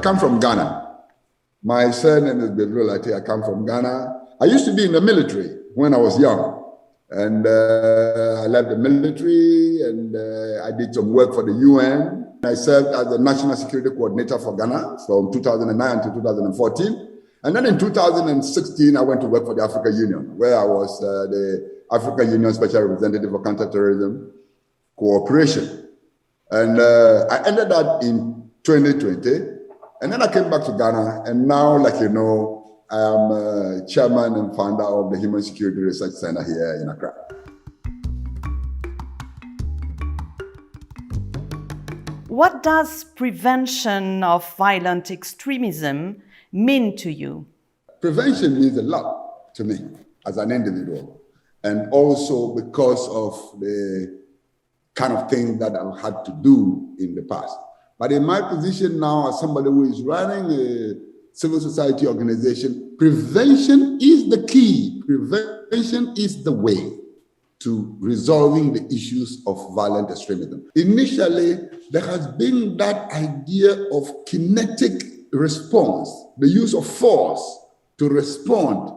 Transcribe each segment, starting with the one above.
come from Ghana. My surname is Gbevlo-Lartey. I come from Ghana. I used to be in the military when I was young. And I left the military and I did some work for the UN. I served as the National Security Coordinator for Ghana from 2009 to 2014. And then in 2016, I went to work for the African Union, where I was the African Union Special Representative for Counterterrorism Cooperation. And I ended that in 2020. And then I came back to Ghana. And now, like you know, I am chairman and founder of the Human Security Research Center here in Accra. What does prevention of violent extremism mean to you? Prevention means a lot to me as an individual, and also because of the kind of thing that I've had to do in the past. But in my position now as somebody who is running a civil society organization, prevention is the key. Prevention is the way to resolving the issues of violent extremism. Initially, there has been that idea of kinetic response, the use of force to respond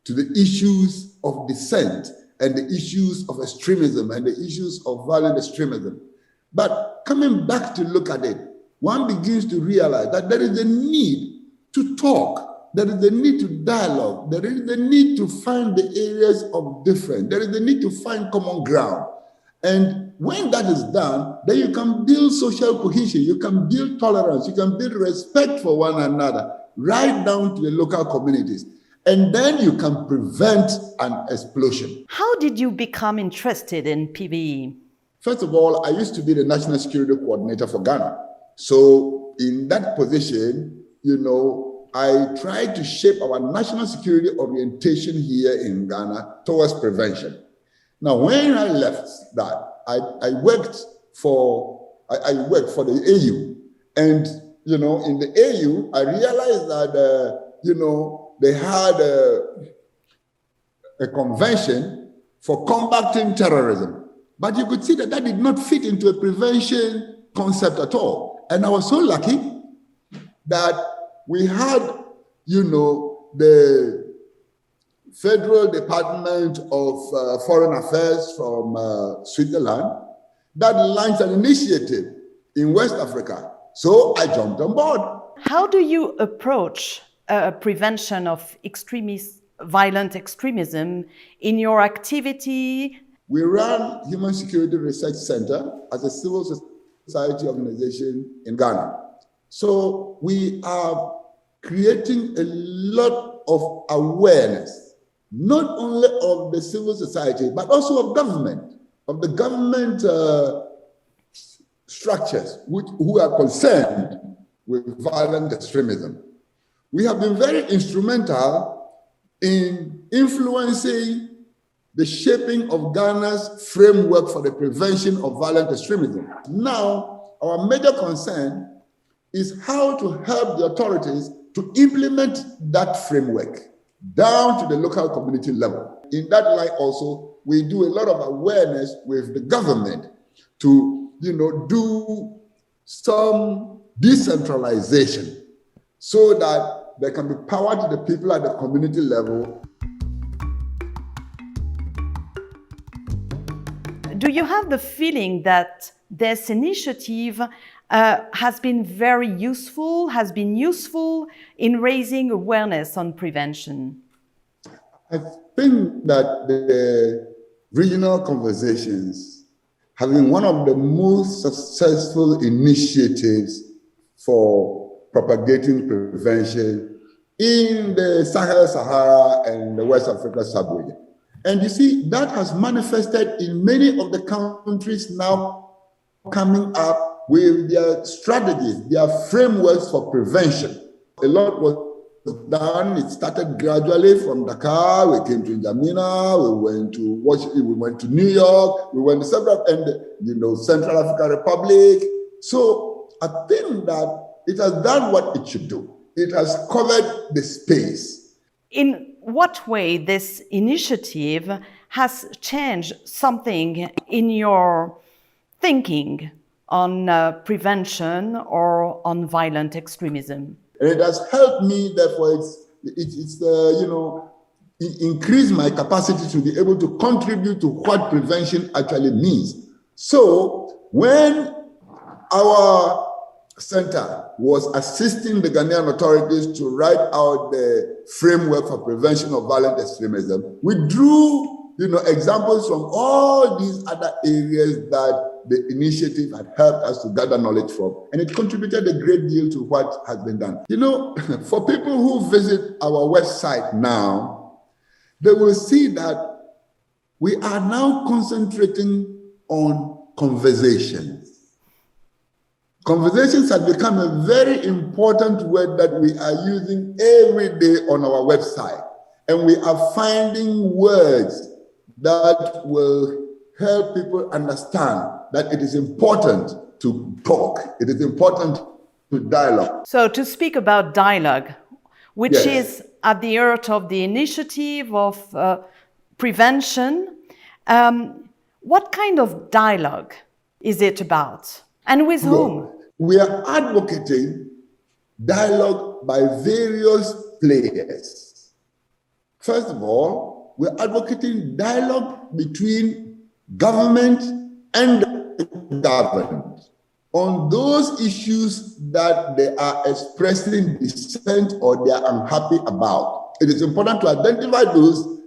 to the issues of dissent and the issues of extremism and the issues of violent extremism. But coming back to look at it, one begins to realize that there is a need to talk, there is a need to dialogue, there is a need to find the areas of difference, there is a need to find common ground. And when that is done, then you can build social cohesion, you can build tolerance, you can build respect for one another, right down to the local communities. And then you can prevent an explosion. How did you become interested in PVE? First of all, I used to be the National Security Coordinator for Ghana. So in that position, you know, I tried to shape our national security orientation here in Ghana towards prevention. Now, when I left that, I worked for the AU. And, you know, in the AU, I realized that, you know, they had a convention for combating terrorism. But you could see that that did not fit into a prevention concept at all. And I was so lucky that we had, you know, the Federal Department of Foreign Affairs from Switzerland that launched an initiative in West Africa. So I jumped on board. How do you approach prevention of violent extremism in your activity? We run Human Security Research Center as a civil society organization in Ghana. So we are creating a lot of awareness, not only of the civil society, but also of the government structures who are concerned with violent extremism. We have been very instrumental in influencing the shaping of Ghana's framework for the prevention of violent extremism. Now, our major concern is how to help the authorities to implement that framework down to the local community level. In that light also, we do a lot of awareness with the government to, you know, do some decentralization so that there can be power to the people at the community level. Do you have the feeling that this initiative has been useful in raising awareness on prevention? I think that the regional conversations have been one of the most successful initiatives for propagating prevention in the Sahara and the West Africa sub-region. And you see, that has manifested in many of the countries now coming up with their strategies, their frameworks for prevention. A lot was done. It started gradually from Dakar. We came to N'Djamena. We went to Washington. We went to New York. We went to several, and Central African Republic. So I think that it has done what it should do. It has covered the space. In what way this initiative has changed something in your thinking on prevention or on violent extremism. And it has helped me, therefore, increase my capacity to be able to contribute to what prevention actually means. So when our center was assisting the Ghanaian authorities to write out the framework for prevention of violent extremism, we drew examples from all these other areas that the initiative had helped us to gather knowledge from, and it contributed a great deal to what has been done. For people who visit our website now, they will see that we are now concentrating on conversations. Conversations have become a very important word that we are using every day on our website, and we are finding words that will help people understand that it is important to talk. It is important to dialogue. So to speak about dialogue, which Yes. is at the heart of the initiative of prevention, what kind of dialogue is it about? And with whom? We are advocating dialogue by various players. First of all, we're advocating dialogue between government and government on those issues that they are expressing dissent or they are unhappy about. It is important to identify those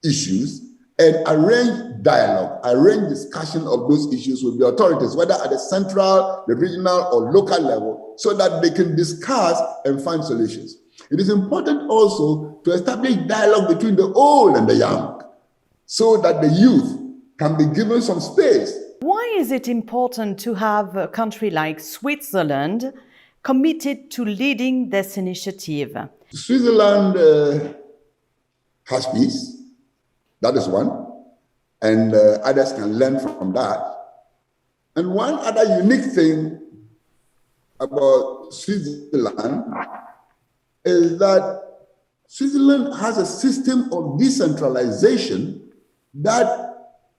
issues and arrange dialogue, arrange discussion of those issues with the authorities, whether at the central, the regional, or local level, so that they can discuss and find solutions. It is important also to establish dialogue between the old and the young, so that the youth can be given some space. Why is it important to have a country like Switzerland committed to leading this initiative? Switzerland has peace. That is one. And others can learn from that. And one other unique thing about Switzerland is that Switzerland has a system of decentralization that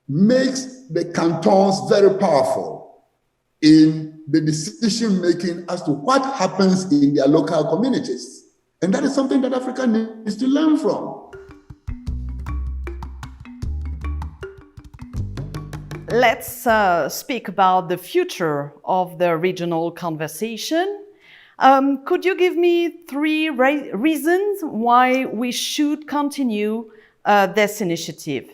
makes the cantons very powerful in the decision making as to what happens in their local communities. And that is something that Africa needs to learn from. Let's speak about the future of the regional conversation. Could you give me 3 reasons why we should continue this initiative?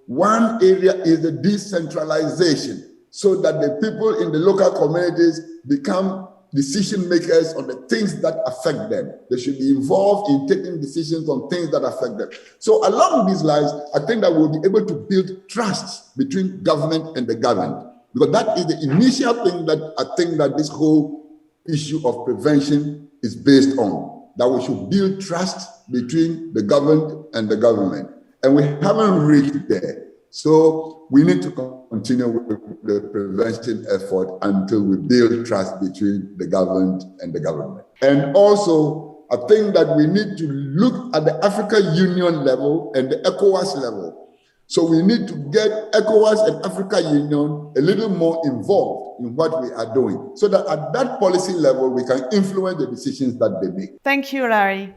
One area is the decentralization, so that the people in the local communities become decision makers on the things that affect them. They should be involved in taking decisions on things that affect them. So along these lines, I think that we'll be able to build trust between government and the governed, because that is the initial thing that I think that this whole issue of prevention is based on, that we should build trust between the governed and the government. And we haven't reached there. So we need to continue with the prevention effort until we build trust between the government and the government. And also, I think that we need to look at the African Union level and the ECOWAS level. So we need to get ECOWAS and African Union a little more involved in what we are doing, so that at that policy level, we can influence the decisions that they make. Thank you, Larry.